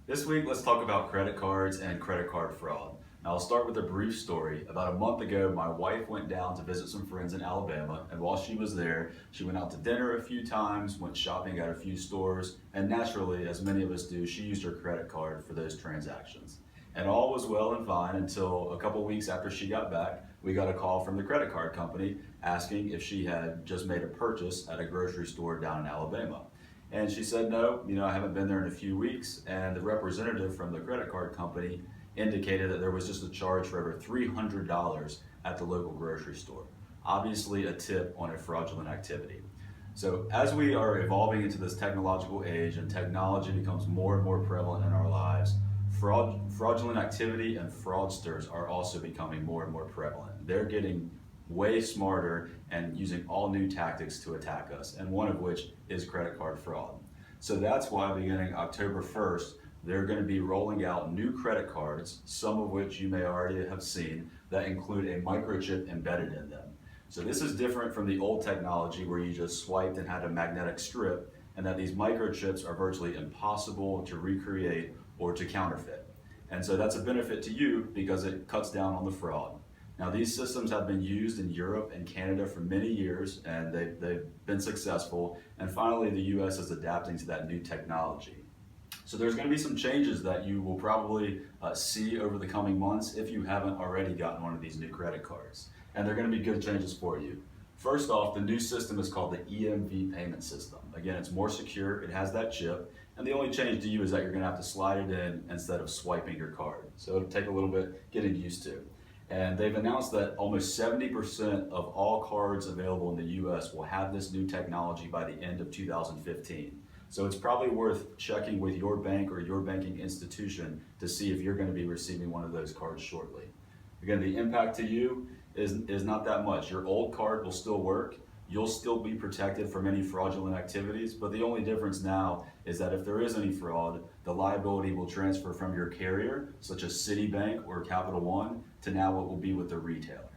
This week, let's talk about credit cards and credit card fraud. Now, I'll start with a brief story. About a month ago, my wife went down to visit some friends in Alabama, and while she was there, she went out to dinner a few times, went shopping at a few stores, and naturally, as many of us do, she used her credit card for those transactions. And all was well and fine until a couple weeks after she got back, we got a call from the credit card company asking if she had just made a purchase at a grocery store down in Alabama. And she said, no, I haven't been there in a few weeks. And the representative from the credit card company indicated that there was just a charge for over $300 at the local grocery store. Obviously a tip on a fraudulent activity. So as we are evolving into this technological age and technology becomes more and more prevalent in our lives, fraudulent activity and fraudsters are also becoming more and more prevalent. They're getting way smarter and using all new tactics to attack us, and one of which is credit card fraud. So that's why beginning October 1st, they're going to be rolling out new credit cards, some of which you may already have seen, that include a microchip embedded in them. So this is different from the old technology where you just swiped and had a magnetic strip, and that these microchips are virtually impossible to recreate or to counterfeit. And so that's a benefit to you because it cuts down on the fraud. Now, these systems have been used in Europe and Canada for many years, and they've been successful. And finally, the US is adapting to that new technology. So there's going to be some changes that you will probably see over the coming months if you haven't already gotten one of these new credit cards. And they're going to be good changes for you. First off, the new system is called the EMV payment system. Again, it's more secure, it has that chip, and the only change to you is that you're going to have to slide it in instead of swiping your card. So it'll take a little bit getting used to. And they've announced that almost 70% of all cards available in the US will have this new technology by the end of 2015. So it's probably worth checking with your bank or your banking institution to see if you're going to be receiving one of those cards shortly. Again, the impact to you is not that much. Your old card will still work. You'll still be protected from any fraudulent activities, but the only difference now is that if there is any fraud, the liability will transfer from your carrier, such as Citibank or Capital One, to now what will be with the retailer.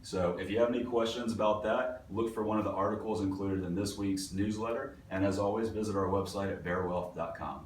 So if you have any questions about that, look for one of the articles included in this week's newsletter, and as always, visit our website at bearwealth.com.